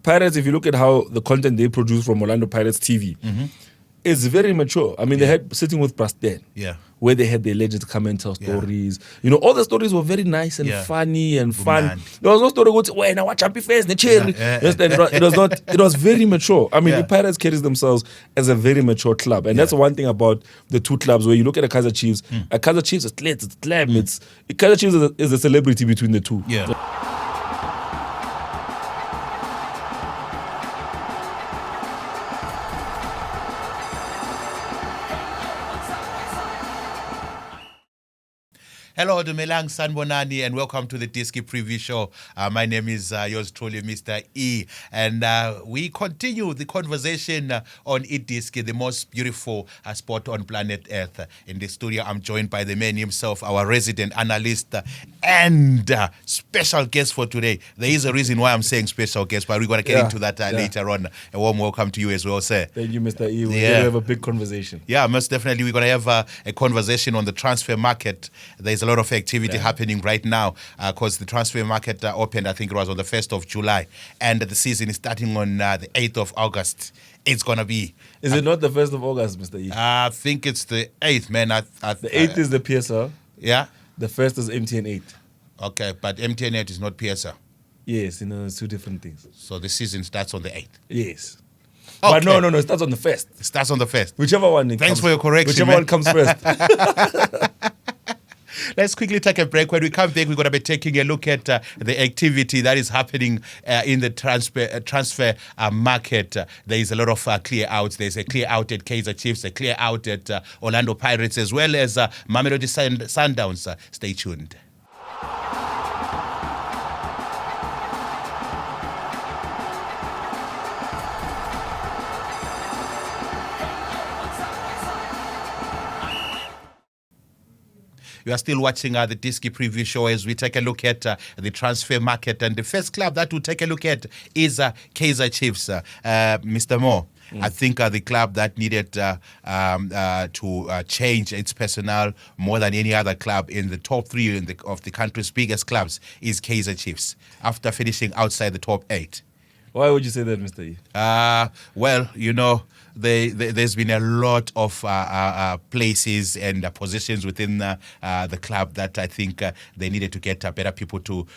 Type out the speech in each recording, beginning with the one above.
Pirates, if you look at how the content they produce from Orlando Pirates TV, it's very mature. I mean, they had sitting with Prasten, where they had their legends come and tell stories. You know, all the stories were very nice and funny and fun. There was no story going, "Well, now watch Happy Face, the cherry." It was not. It was very mature. I mean, the Pirates carries themselves as a very mature club, and that's one thing about the two clubs. Where you look at the Kaizer Chiefs, Kaizer Chiefs is slate, it's glam. Kaizer Chiefs is a celebrity between the two. Hello, Dumelang Sanbonani, and welcome to the Diski Preview Show. My name is yours truly, Mr. E. And we continue the conversation on eDiski, the most beautiful sport on planet Earth. In the studio, I'm joined by the man himself, our resident analyst and special guest for today. There is a reason why I'm saying special guest, but we're going to get into that later on. A warm welcome to you as well, sir. Thank you, Mr. E. We're going to have a big conversation. Yeah, most definitely. We're going to have a conversation on the transfer market. There's a lot of activity happening right now because the transfer market opened, I think it was on the 1st of July, and the season is starting on the 8th of August. It's going to be... Is it not the 1st of August, Mr. E? I think it's the 8th, man. The 8th is the PSL. Yeah? The 1st is MTN 8. Okay, but MTN 8 is not PSL. Yes, it's two different things. So the season starts on the 8th? Yes. Okay. But no, it starts on the 1st. It starts on the 1st. Whichever one Thanks for your correction, Whichever one comes first. Let's quickly take a break. When we come back, we're going to be taking a look at the activity that is happening in the transfer market. There is a lot of clear outs. There's a clear out at Kaizer Chiefs, a clear out at Orlando Pirates, as well as Mamelodi Sundowns. Stay tuned. You are still watching the Diski Preview Show as we take a look at the transfer market. And the first club that we'll take a look at is Kaizer Chiefs. Mr. Mo, I think the club that needed to change its personnel more than any other club in the top three of the country's biggest clubs is Kaizer Chiefs, after finishing outside the top 8. Why would you say that, Mr. E? Well, you know, there's been a lot of places and positions within the club that I think they needed to get better people to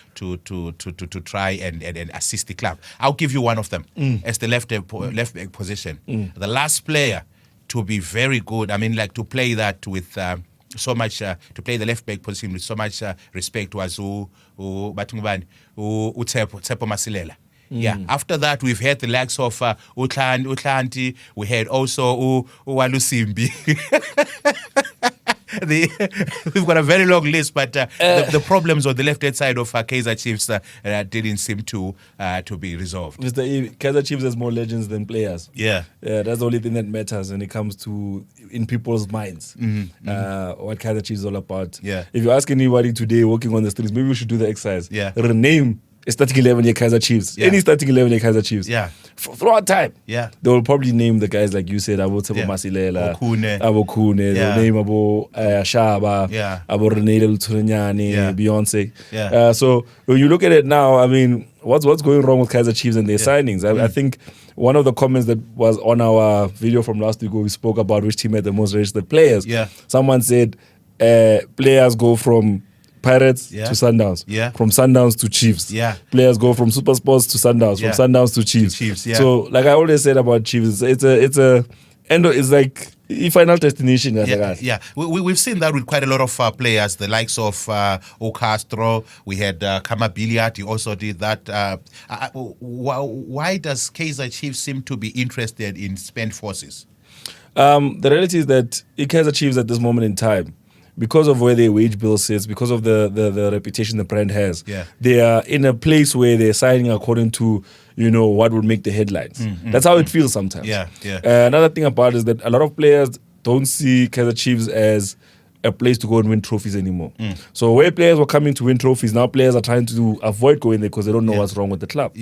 try and assist the club. I'll give you one of them as the left back position. The last player to be very good, I mean, like to play that with so much, to play the left back position with so much respect was Tsepo Masilela. Yeah. After that, we've had the likes of Utlanti. We had also Walusimbi. We've got a very long list, but the problems on the left-hand side of Kaizer Chiefs didn't seem to be resolved. Mr. E, Kaizer Chiefs has more legends than players. Yeah, that's the only thing that matters when it comes to in people's minds. What Kaizer Chiefs is all about. Yeah. If you ask anybody today walking on the streets, maybe we should do the exercise. Yeah. Rename a starting 11 year Kaizer Chiefs. Yeah. Any starting 11 year Kaizer Chiefs. Yeah. Throughout time. Yeah. They will probably name the guys like you said, Abo Tsepo Masilela, Abo Kune, they'll name Abo Shaba, Abo Rene Lutsunyane, Beyonce. Yeah. So when you look at it now, I mean, what's going wrong with Kaizer Chiefs and their signings? I think one of the comments that was on our video from last week where we spoke about which team had the most registered players. Yeah. Someone said players go from Pirates to Sundowns, from Sundowns to Chiefs. Players go from Super Sports to Sundowns, from Sundowns to Chiefs. So, like I always said about Chiefs, it's like a final destination. We've seen that with quite a lot of players, the likes of Ocastro. We had Kamabiliat. He also did that. Why does Kaizer Chiefs seem to be interested in spent forces? The reality is that Kaizer Chiefs at this moment in time, because of where their wage bill sits, because of the reputation the brand has, they are in a place where they're signing according to, what would make the headlines. That's how it feels sometimes. Another thing about it is that a lot of players don't see Kaizer Chiefs as a place to go and win trophies anymore. So where players were coming to win trophies, now players are trying to avoid going there because they don't know what's wrong with the club.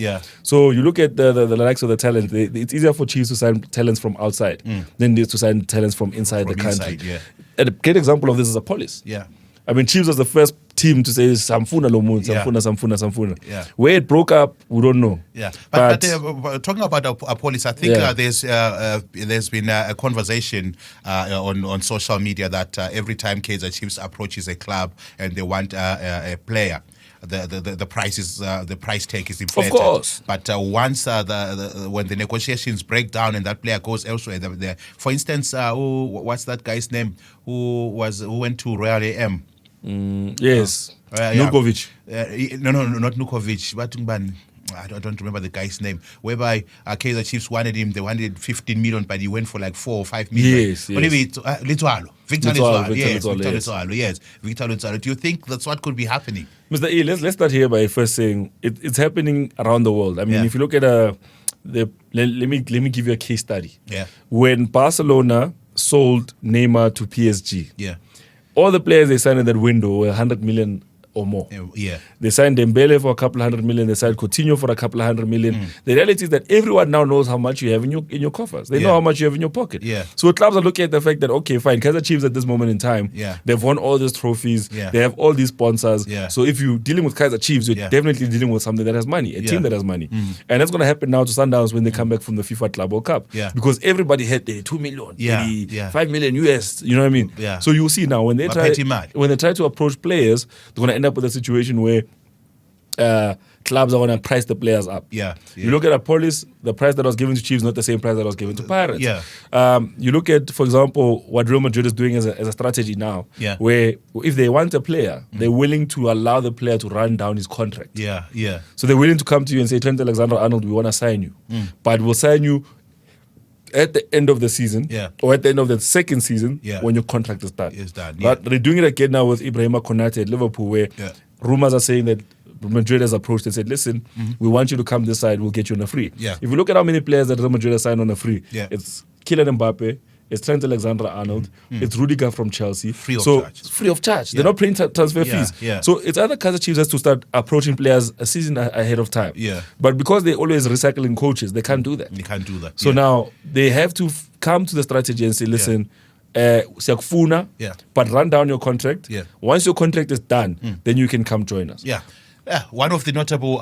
So you look at the likes of the talent, it's easier for Chiefs to sign talents from outside than it is to sign talents from inside the country. A great example of this is Apollos. I mean, Chiefs was the first team to say Samfuna Lomun, Samfuna. Yeah. Where it broke up, we don't know. Yeah, but talking about our police, I think there's been a conversation on social media that every time Kaizer Chiefs approaches a club and they want a player, the price tag is inflated. Of course. But once when the negotiations break down and that player goes elsewhere, for instance, what's that guy's name who went to Royal AM? Yes, Nukovic. No, not Nukovic. I don't remember the guy's name. Whereby Kaizer Chiefs wanted him, they wanted 15 million, but he went for like 4 or 5 million. Yes. Litwalo. Victor Litwalo. Yes, Victor Litwalo. Do you think that's what could be happening? Mr. E, let's start here by first saying it's happening around the world. I mean, if you look at let me give you a case study. Yeah. When Barcelona sold Neymar to PSG, all the players they signed in that window were 100 million or more. Yeah. They signed Dembele for a couple $100 million. They signed Coutinho for a couple $100 million. The reality is that everyone now knows how much you have in your coffers. They know how much you have in your pocket. Yeah. So clubs are looking at the fact that, okay, fine, Kaizer Chiefs at this moment in time, they've won all these trophies. Yeah. They have all these sponsors. Yeah. So if you're dealing with Kaizer Chiefs, you're definitely dealing with something that has money, a team that has money. And that's going to happen now to Sundowns when they come back from the FIFA Club World Cup. Yeah. Because everybody had the 2 million, 5 million US, you know what I mean? Yeah. So you see now when they try to approach players, they're going to end up with a situation where clubs are going to price the players up. Yeah. You look at a police, the price that was given to Chiefs, not the same price that was given to Pirates. Yeah. You look at, for example, what Real Madrid is doing as a strategy now, where if they want a player, they're willing to allow the player to run down his contract. Yeah. So they're willing to come to you and say, Trent Alexander-Arnold, we want to sign you. But we'll sign you at the end of the season or at the end of the second season when your contract is done. But they're doing it again now with Ibrahima Konate at Liverpool, where rumors are saying that Madrid has approached and said, listen, we want you to come this side, we'll get you on a free. If you look at how many players that Real Madrid has signed on a free, it's Kylian Mbappe, it's Trent Alexander-Arnold, it's Rudiger from Chelsea. Free of charge. They're not paying transfer fees. So it's either Kaizer Chiefs has to start approaching players a season ahead of time. But because they're always recycling coaches, they can't do that. So now they have to come to the strategy and say, listen, but run down your contract. Once your contract is done, then you can come join us. One of the notable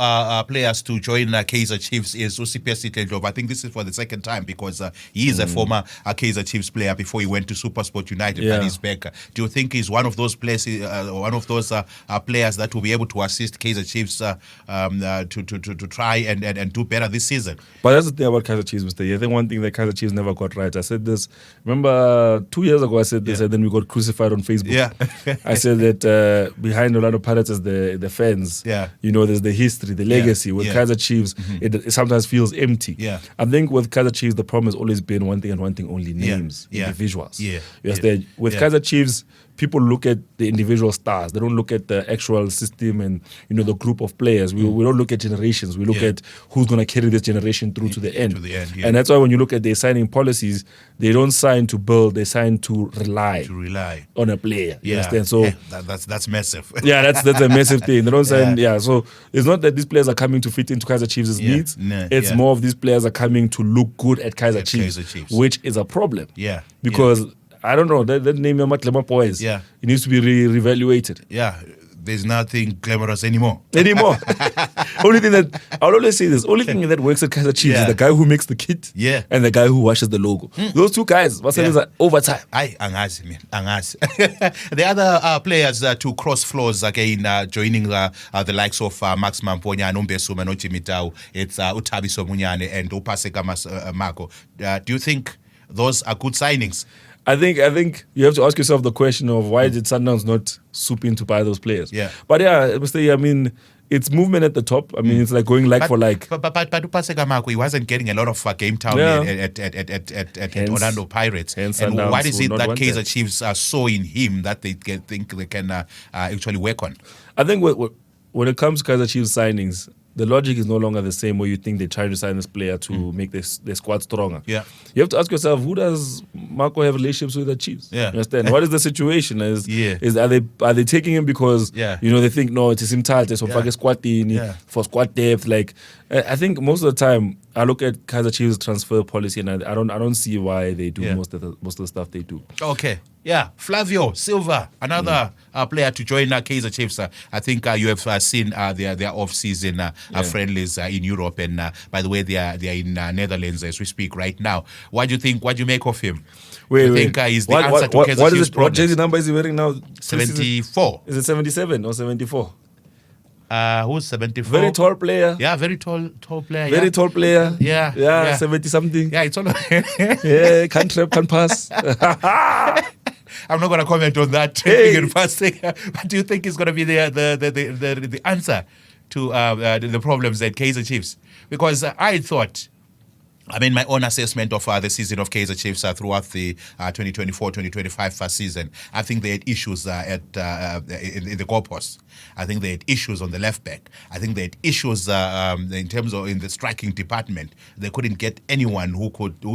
players to join Kaizer Chiefs is Usipesi Tendlov. I think this is for the second time because he is a former Kaizer Chiefs player before he went to SuperSport United and he's back. Do you think he's one of those places, players that will be able to assist Kaizer Chiefs to try and do better this season? But that's the thing about Kaizer Chiefs, Mr. I think one thing that Kaizer Chiefs never got right. I said this, remember 2 years ago I said this and then we got crucified on Facebook. I said that behind Orlando Pirates is the fans. You know, there's the history, the legacy. With Kaizer Chiefs, it sometimes feels empty. I think with Kaizer Chiefs, the problem has always been one thing and one thing only: names, individuals. You understand? With Kaizer Chiefs, people look at the individual stars. They don't look at the actual system and the group of players. We don't look at generations. We look at who's going to carry this generation through to the end. And that's why when you look at their signing policies, they don't sign to build. They sign to rely on a player. You understand? So that's massive. That's a massive thing. They don't sign. So it's not that these players are coming to fit into Kaizer Chiefs' needs. It's more of these players are coming to look good at Kaizer Chiefs, which is a problem. Because I don't know, that name Yamatlema boys. It needs to be reevaluated. There's nothing glamorous anymore. Only thing that I'll always say this. Only thing that works at Kaizer Chiefs is the guy who makes the kit and the guy who washes the logo. Those two guys, are overtime. Angazi. The other players to cross floors again, joining the likes of Max Mamponya, Nombesu, Manochi Mitau, it's Utabiso Munyane and Upaseka Marco. Do you think those are good signings? I think you have to ask yourself the question of why did Sundowns not swoop in to buy those players? But I mean, it's movement at the top. I mean, it's like going for like. But Upaseka Marco, he wasn't getting a lot of game time at Orlando Pirates. And what is it that Kaizer Chiefs saw in him that they think they can actually work on? I think when it comes to Kaizer Chiefs signings, the logic is no longer the same where you think they're trying to sign this player to make their squad stronger. You have to ask yourself, who does Marco have relationships with the Chiefs? You understand? What is the situation? Are they taking him because they think no, it is him tight, so for squad for squad depth, like I think most of the time I look at Kaizer Chiefs transfer policy and I don't see why they do most of the stuff they do. Okay. Yeah, Flavio Silva, another player to join Kaizer Chiefs. I think you have seen their off-season friendlies in Europe, and by the way, they are in Netherlands as we speak right now. What do you think? What do you make of him? Wait, think is the answer to Kaizer Chiefs' what jersey number is he wearing now? 74. Is it 77 or 74? Who's 74? Very tall player. Yeah, very tall player. Very tall player. Yeah. 70 something. Yeah, it's all. Yeah, can't trap, can't pass. I'm not going to comment on that. Hey. What do you think is going to be the answer to the problems at Kaizer Chiefs? Because I thought, my own assessment of the season of Kaizer Chiefs throughout the 2024-2025 first season, I think they had issues in the goalposts. I think they had issues on the left back. I think they had issues in terms of in the striking department. They couldn't get anyone who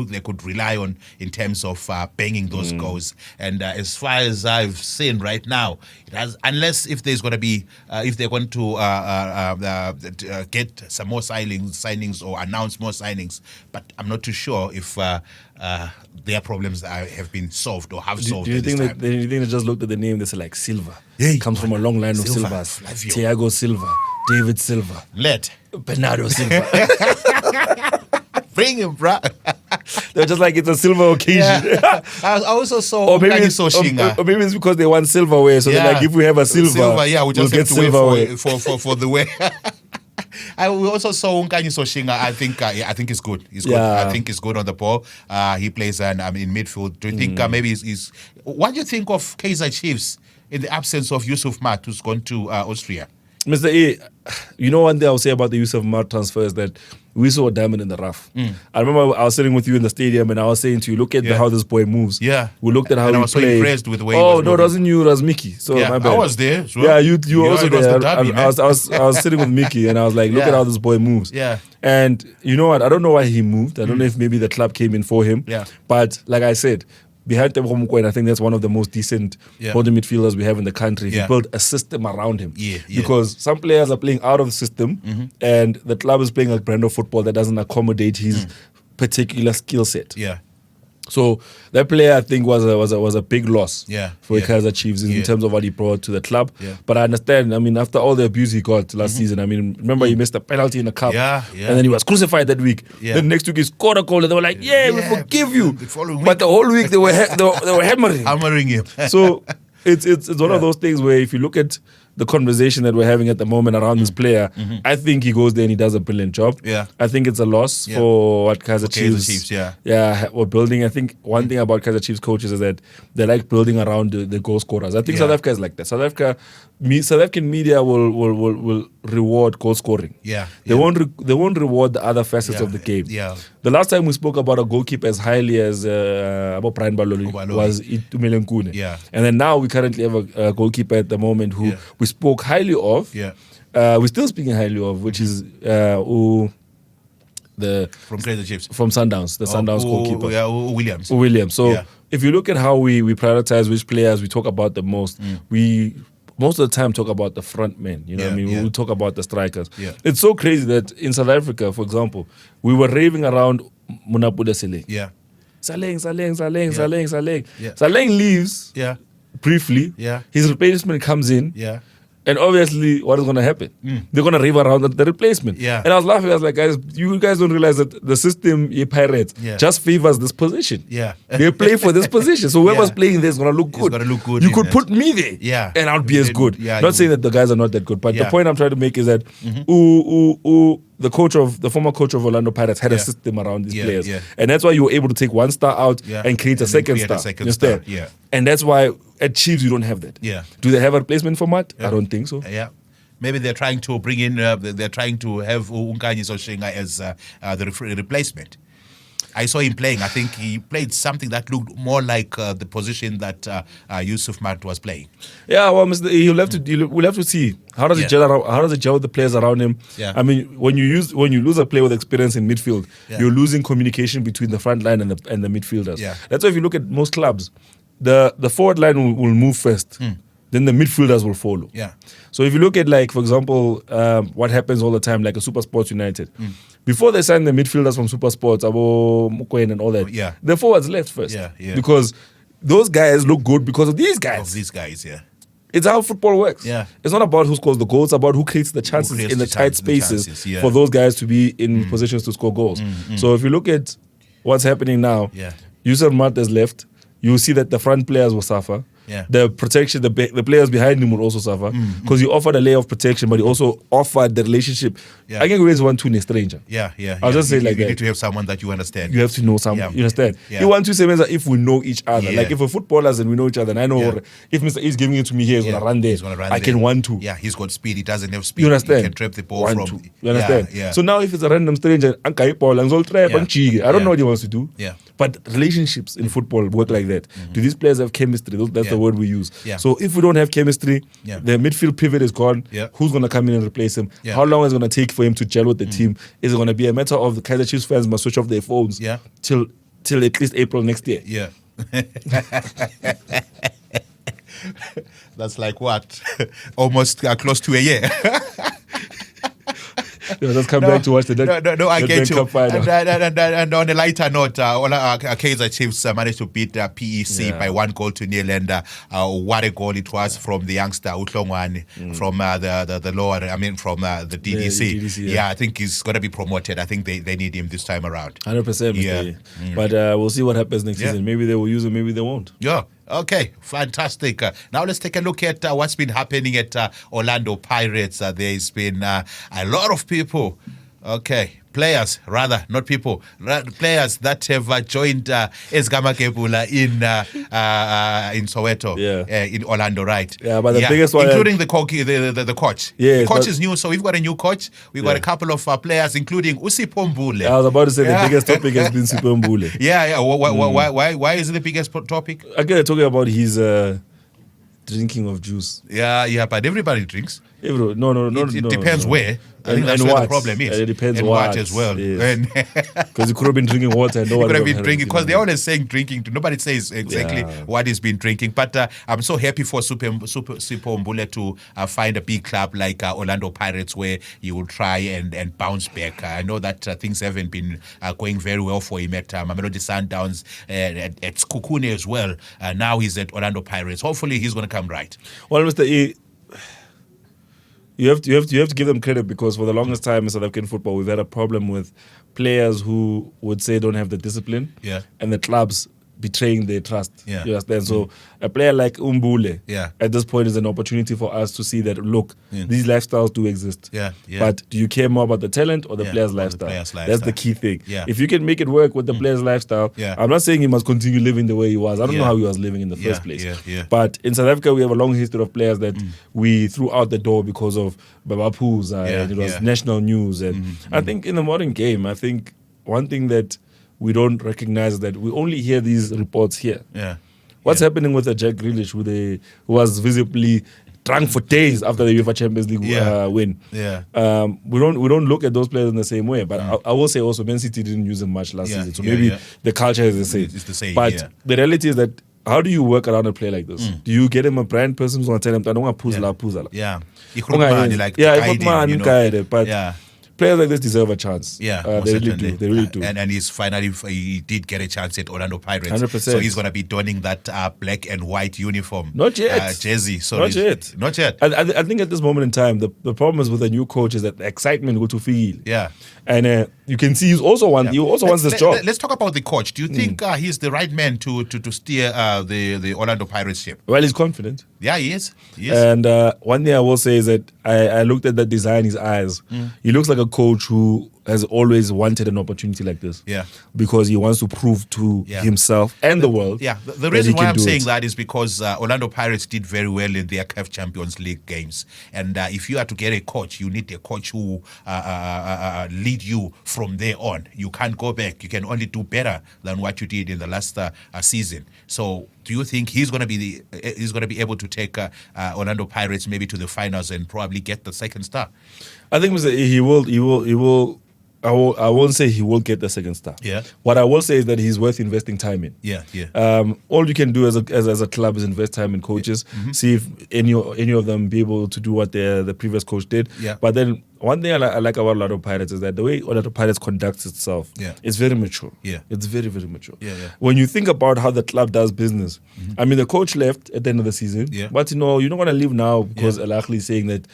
they could rely on in terms of banging those goals. And as far as I've seen right now, it has, unless if there's going to be if they're going to get some more signings or announce more signings, but I'm not too sure if their problems have been solved or have solved. Do you think they just looked at the name? They said like Silva. Yeah, comes from a long line of Silvas. Thiago Silva, David Silva, Bernardo Silva. Bring him, bro. They're just like it's a silver occasion. Yeah. I also saw or maybe it's because they want silverware. So they're like, if we have a silver, we just we'll have to wait for the way. We also saw Unkanyi Soshinga. I think he's good. He's good. I think he's good on the ball. He plays in midfield. Do you think maybe he's? What do you think of Kaizer Chiefs in the absence of Yusuf Mat, who's gone to Austria? Mr. A, you know one thing I'll say about the Yusuf Mat transfer is that we saw a diamond in the rough. I remember I was sitting with you in the stadium and I was saying to you, look at how this boy moves. Yeah. We looked at how and he I was played. so impressed with the way he was moving. It wasn't you, it was Micky. So my bad. I was there. So yeah, you were also there. Derby, I was sitting with Micky and I was like, look at how this boy moves. Yeah. And you know what? I don't know why he moved. I don't know if maybe the club came in for him. Yeah. But like I said, behind Tebogo Mokoena, I think that's one of the most decent holding midfielders we have in the country. He built a system around him. Because some players are playing out of the system and the club is playing a brand of football that doesn't accommodate his particular skill set. Yeah. So that player, I think, was a big loss for the Kaizer Chiefs in terms of what he brought to the club. Yeah. But I understand. After all the abuse he got last season, remember he missed a penalty in the cup, and then he was crucified that week. Yeah. Then next week he scored a goal, and they were like, "We forgive you." But the whole week they were hammering him. So it's one of those things where if you look at the conversation that we're having at the moment around this player, I think he goes there and he does a brilliant job. Yeah. I think it's a loss for what Kaizer Chiefs we're building. I think one thing about Kaizer Chiefs coaches is that they like building around the goal scorers. I think South Africa is like that. South African media will reward goal scoring. Yeah. They won't reward the other facets of the game. Yeah. The last time we spoke about a goalkeeper as highly as about Brian Baloli was Emmanuel Nkwazi. Yeah. And then now we currently have a goalkeeper at the moment who we spoke highly of. Yeah. We're still speaking highly of, which is from Kaizer Chiefs, from Sundowns, the Sundowns goalkeeper. Williams. So if you look at how we prioritize which players we talk about the most, we most of the time talk about the front men. You know what I mean? We talk about the strikers. Yeah. It's so crazy that in South Africa, for example, we were raving around Monnapule Saleng. Yeah. Saleng. Yeah. Saleng leaves briefly. Yeah. His replacement comes in. Yeah. And obviously, what is going to happen? They're going to rave around the replacement. Yeah. And I was laughing. I was like, guys, you guys don't realize that the system, Pirates, just favors this position. Yeah. They play for this position. So whoever's playing there is going to look good. It's going to look good. You could put me there. And I'll be as good. Not saying that the guys are not that good. But the point I'm trying to make is that the former coach of Orlando Pirates had a system around these players. Yeah. And that's why you were able to take one star out and create a second star instead. Yeah. And that's why at Chiefs you don't have that. Yeah. Do they have a replacement for Matt? I don't think so. Yeah. Maybe they're trying to bring in, they're trying to have Unkanyi Soshinga as the replacement. I saw him playing. I think he played something that looked more like the position that Yusuf Mat was playing. Yeah, well, we'll have to see how does it gel around, how does it gel with the players around him. Yeah. I mean, when you lose a player with experience in midfield, you're losing communication between the front line and the midfielders. Yeah. That's why if you look at most clubs, the forward line will move first. then the midfielders will follow. Yeah. So if you look at, like, for example, what happens all the time, like a Super Sports United, before they sign the midfielders from Super Sports, Abo Mukwen and all that, the forwards left first. Because those guys look good because of these guys. It's how football works. It's not about who scores the goals, it's about who creates the chances in the tight spaces for those guys to be in positions to score goals. So if you look at what's happening now, Yusuf Mat has left. You see that the front players will suffer. The protection, the players behind him will also suffer because he offered a layer of protection, but he also offered the relationship. I can raise 1-2 a stranger. I'll just say like that. You need to have someone that you understand. You have to know someone. You understand? You want to say if we know each other. Like if we're footballers and we know each other, and I know if Mr. is giving it to me here, he's gonna run there. I can 1-2. Yeah, he's got speed. He doesn't have speed. You understand? He can trap the ball from. You understand? So now if it's a random stranger, I don't know what he wants to do. But relationships in football work like that. Do these players have chemistry? That's the word we use. So if we don't have chemistry, the midfield pivot is gone. Who's going to come in and replace him? How long is it going to take for him to gel with the team? Is it going to be a matter of the Kaizer Chiefs fans must switch off their phones till at least April next year? That's like what? Almost close to a year. Let's come back to watch the I get you. And on a lighter note, Kaizer Chiefs managed to beat PEC by 1-0, and what a goal it was from the youngster Utlongwane from the lower. I mean, from the DDC. I think he's going to be promoted. I think they need him this time around. 100%. But we'll see what happens next season. Maybe they will use him. Maybe they won't. Okay, fantastic. Now let's take a look at what's been happening at Orlando Pirates. There's been a lot of people, players rather, not people, players that have joined Esgama Kebula in Soweto, in Orlando, right? But the biggest one, including the coach. The coach is new, so we've got a new coach. We've got a couple of players, including Usipho Mbule. I was about to say the biggest topic has been Usipho Mbule. Why is it the biggest topic? Again, talking about his drinking of juice. But everybody drinks. It depends where. I think that's where the problem is. It depends and what as well. Because he could have been drinking water. And no he could have been drinking because they're always saying drinking. Nobody says exactly what he's been drinking. But I'm so happy for Usipho Mbule to find a big club like Orlando Pirates where he will try and bounce back. I know that things haven't been going very well for him at Mamelodi Sundowns, at Skukune as well. Now he's at Orlando Pirates. Hopefully he's going to come right. Well, Mr. E, you have to give them credit because for the longest time in South African football, we've had a problem with players who would say don't have the discipline, and the clubs betraying their trust. You understand? So a player like Mbule, at this point is an opportunity for us to see that, look, these lifestyles do exist. But do you care more about the talent or the player's lifestyle? That's the key thing. If you can make it work with the player's lifestyle, I'm not saying he must continue living the way he was. I don't know how he was living in the first place. But in South Africa, we have a long history of players that we threw out the door because of Babapuza and it was national news. And I think in the modern game, I think one thing that we don't recognize that we only hear these reports here. What's happening with Jack Grealish, who was visibly drunk for days after the UEFA Champions League win? We don't look at those players in the same way. But I will say also, Man City didn't use them much last season, so maybe the culture is the same. It's the same. But the reality is that how do you work around a player like this? Do you get him a brand person who's going to tell him, I don't want to puzla? But players like this deserve a chance. They really do. They really do. And he did get a chance at Orlando Pirates. 100%. So he's going to be donning that black and white uniform. Not yet. Jersey. Not yet. I think at this moment in time, the problem is with a new coach is that the excitement go to feel. And you can see he also wants this job. Let's talk about the coach. Do you think he's the right man to steer the Orlando Pirates ship? Well, he's confident. Yeah, he is. And one thing I will say is that I looked at that design in his eyes. He looks like a coach who has always wanted an opportunity like this. Because he wants to prove to himself and the world. The reason why I'm saying that is because Orlando Pirates did very well in their CAF Champions League games. And if you are to get a coach, you need a coach who lead you from there on. You can't go back. You can only do better than what you did in the last season. So do you think he's going to be able to take Orlando Pirates maybe to the finals and probably get the second star? I think he will I won't say he will get the second star. Yeah. What I will say is that he's worth investing time in. Yeah. All you can do as a club is invest time in coaches. Mm-hmm. See if any of them be able to do what the previous coach did. Yeah. But then one thing I like about Orlando Pirates is that the way Orlando Pirates conducts itself is very mature. Yeah. It's very, very mature. Yeah. When you think about how the club does business, I mean, the coach left at the end of the season. Yeah. But you're not going to leave now because Al Ahly is saying that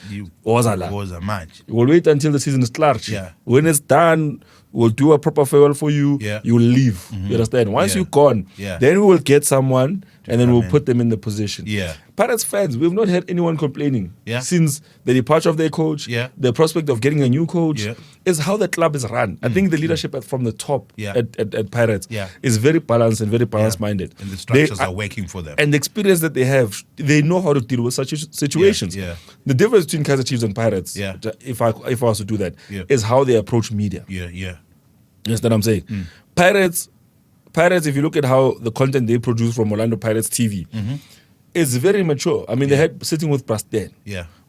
Was a match. we'll wait until the season is clear. Yeah. When it's done, we'll do a proper farewell for you. Yeah. You'll leave. You understand? Once you're gone, then we will get someone and then we'll put them in the position. Yeah. Pirates fans, we've not had anyone complaining since the departure of their coach. The prospect of getting a new coach is how the club is run. I think the leadership from the top at Pirates is very balanced and very balance-minded. And the structures are working for them. And the experience that they have, they know how to deal with such situations. The difference between Kaizer Chiefs and Pirates, if I was to do that, is how they approach media. You understand what I'm saying? Pirates, if you look at how the content they produce from Orlando Pirates TV, it's very mature. I mean, they had sitting with Prasten,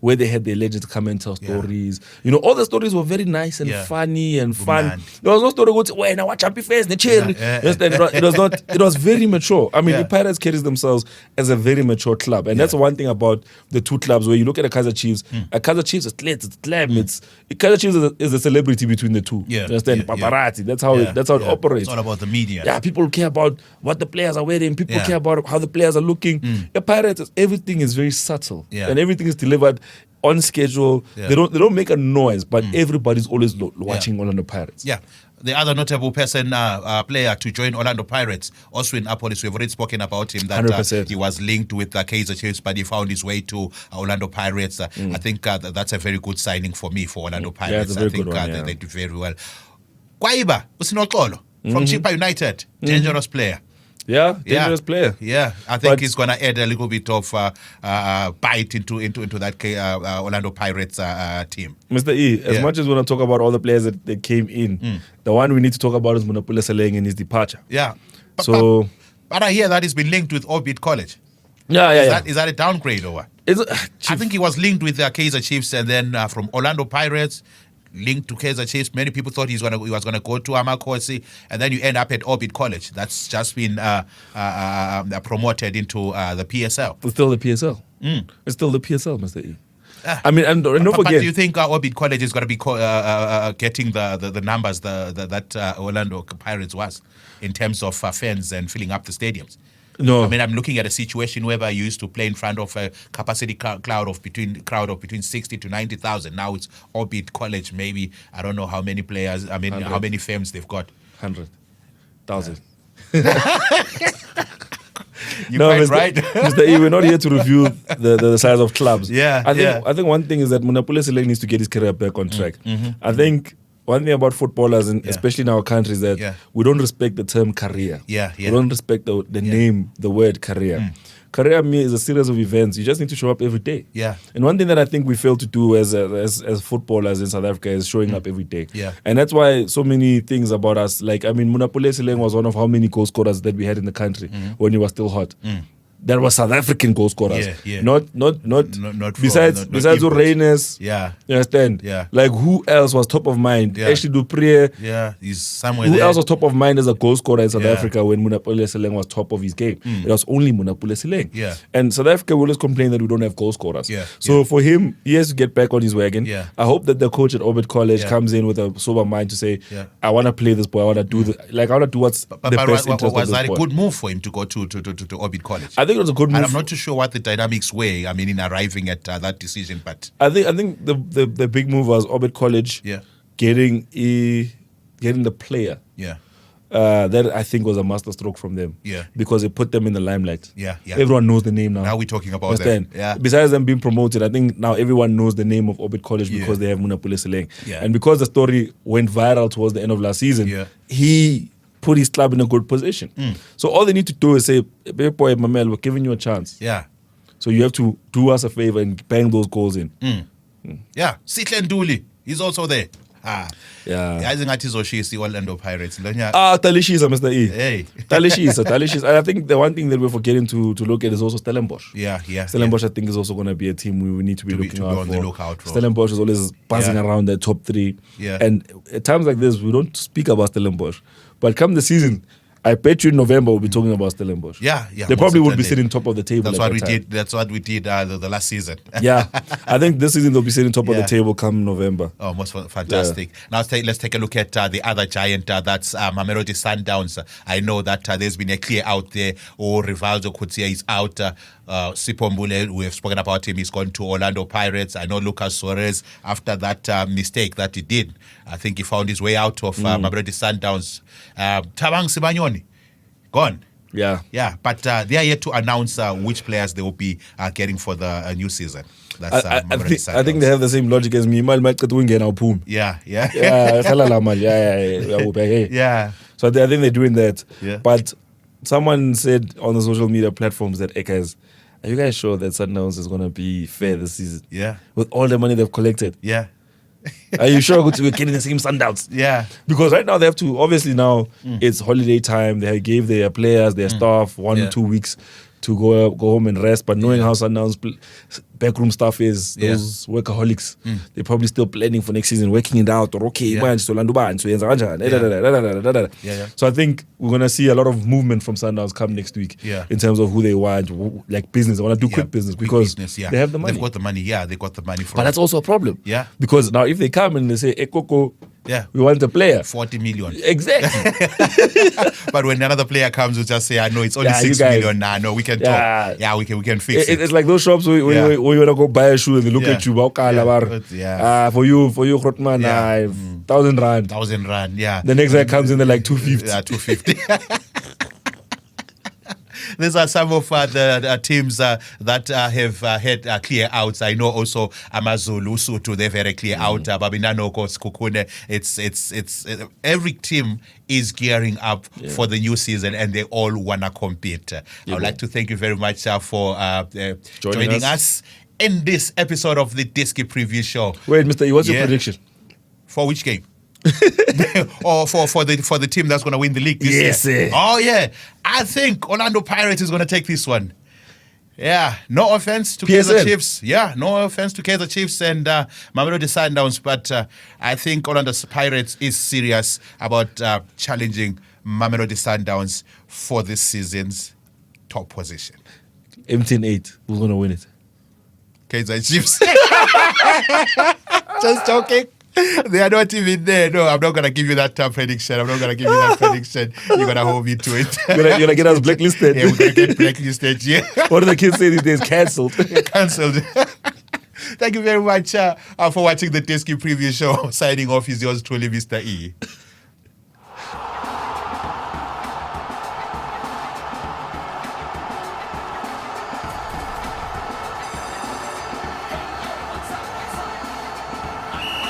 where they had their legends come and tell stories. All the stories were very nice and funny and fun. Man. There was no story going, "Wait, now watch Happy Face, the cherry." It was not. It was very mature. I mean, the Pirates carries themselves as a very mature club, and that's one thing about the two clubs. Where you look at a Kaizer Chiefs, a Kaizer Chiefs is slate, it's glam, Kaizer Chiefs is a celebrity between the two. You understand? Paparazzi. That's how it operates. It's all about the media. Yeah, people care about what the players are wearing. People care about how the players are looking. The Pirates, everything is very subtle, and everything is delivered on schedule. They don't make a noise, but everybody's always watching Orlando Pirates. Yeah. The other notable player to join Orlando Pirates, Oswin Apolis, we've already spoken about him, that he was linked with Kaizer Chiefs, but he found his way to Orlando Pirates. I think that's a very good signing for me for Orlando Pirates. I think they do very well. Kwaiba Usinokolo from Chippa United, dangerous player. Yeah, dangerous player. Yeah, I think he's going to add a little bit of bite into that Orlando Pirates team. Mr. E, as much as we want to talk about all the players that came in, the one we need to talk about is Monnapule Saleng and his departure. Yeah. But I hear that he's been linked with Orbit College. Is that a downgrade or what? I think he was linked with the Kaizer Chiefs and then from Orlando Pirates, linked to Kaizer Chiefs. Many people thought he was going to go to Amakosi, and then you end up at Orbit College. That's just been promoted into the PSL. It's still the PSL. It's still the PSL, Mr. E. I mean, and don't forget. But do you think Orbit College is going to be getting the numbers that Orlando Pirates was in terms of fans and filling up the stadiums? No. I mean, I'm looking at a situation whereby you used to play in front of a capacity crowd of between 60 to 90,000. Now it's Orbit College. Maybe, I don't know how many players, I mean, 100. How many fans they've got. 100,000. You're quite right. Mr. E, we're not here to review the size of clubs. I think one thing is that Monnapule Saleng needs to get his career back on track. I think one thing about footballers, and especially in our country, is that we don't respect the term career. We don't respect the name, the word career. Career, me, is a series of events. You just need to show up every day. And one thing that I think we fail to do as footballers in South Africa is showing up every day. And that's why so many things about us, like, I mean, Monnapule Saleng was one of how many goal scorers that we had in the country when he was still hot. There were South African goal scorers. Not besides Reines. You understand? Like, who else was top of mind? Ashley Dupree. He's somewhere Who there. else was top of mind as a goal scorer in South Africa when Monnapule Saleng was top of his game? It was only Monnapule Saleng. And South Africa will always complain that we don't have goal scorers. So for him, he has to get back on his wagon. I hope that the coach at Orbit College comes in with a sober mind to say, I want to play this boy. I want to do I want to do what's the best interest of this boy. Was that a good move for him to go to Orbit College? I think it was a good move. And I'm not too sure what the dynamics were, I mean, in arriving at that decision, but I think the big move was Orbit College getting the player. That I think was a master stroke from them. Because it put them in the limelight. Everyone knows the name now. Now we're talking about them. Besides them being promoted, I think now everyone knows the name of Orbit College because they have Monnapule Saleng. And because the story went viral towards the end of last season, he put his club in a good position. So all they need to do is say, baby boy, Mamel, we're giving you a chance. So you have to do us a favor and bang those goals in. Sitle Nduli, he's also there. I think that is Oshisi Orlando Pirates. Talishisa, Mr. E. Hey. Talishisa. And I think the one thing that we're forgetting to look at is also Stellenbosch. Yeah. Stellenbosch, I think, is also going to be a team we need to be looking out on for. The lookout for. Stellenbosch is always buzzing around the top 3. Yeah. And at times like this, we don't speak about Stellenbosch. But come the season, I bet you in November we'll be talking about Stellenbosch. Yeah. They probably would be sitting top of the table. That's what we did. That's what we did the last season. Yeah, I think this season they'll be sitting top of the table come November. Oh, most fantastic. Now let's take a look at the other giant. That's Mamelodi Sundowns. I know that there's been a clear out there. Rivaldo Kutsia is out. Sipho Mbule, we have spoken about him. He's gone to Orlando Pirates. I know Lucas Suarez, after that mistake that he did, I think he found his way out of Mamelodi Sundowns. Tabang Sibanyoni, gone. Yeah. But they are yet to announce which players they will be getting for the new season. That's I think they have the same logic as me. Yeah. Yeah. So I think they're doing that. Yeah. But someone said on the social media platforms that Ekaz, are you guys sure that Sundowns is going to be fair this season? Yeah. With all the money they've collected? Yeah. Are you sure we're getting the same Sundowns? Yeah. Because right now they have to, obviously now it's holiday time. They gave their players, their staff 1 or 2 weeks to go home and rest. But knowing how Sundowns backroom stuff is, those workaholics, they're probably still planning for next season, working it out. Or okay, so I think we're gonna see a lot of movement from Sundowns come next week. In terms of who they want, like business. They want to do quick business because they have the money. They've got the money. Yeah, they got the money. But that's also a problem. Yeah, because now if they come and they say, "Hey, Coco, we want a player, 40 million." Exactly. But when another player comes, we just say, "I know it's only 6 million." Nah, no, we can talk. Yeah, we can fix it. It's like those shops where you want to go buy a shoe and they look at you. For you, Grotman, 1,000 rand. 1,000 rand. Yeah. The next guy comes in, they're like 250. Yeah, 250. These are some of the teams that have had clear outs. I know also Amazulu, Sutu, they've had a clear out. Babinano, Kukune. It's every team is gearing up for the new season and they all want to compete. I would like to thank you very much for joining us in this episode of the Diski Preview Show. Wait, Mr. E, what's your prediction? For which game? Or for the team that's going to win the league this year? Sir. Oh, yeah. I think Orlando Pirates is going to take this one. Yeah, no offense to Kaizer Chiefs. Yeah, no offense to Kaizer Chiefs and Mamelodi Sundowns, but I think Orlando Pirates is serious about challenging Mamelodi Sundowns for this season's top position. MTN8, who's going to win it? Kaizer Chiefs. Just joking. They are not even there. No, I'm not going to give you that prediction. You're going to hold me to it. You're going to get us blacklisted. Yeah, we're going to get blacklisted. Yeah. What do the kids say these days? Cancelled. Cancelled. Thank you very much for watching the Diski Preview Show. Signing off is yours truly, Mr. E.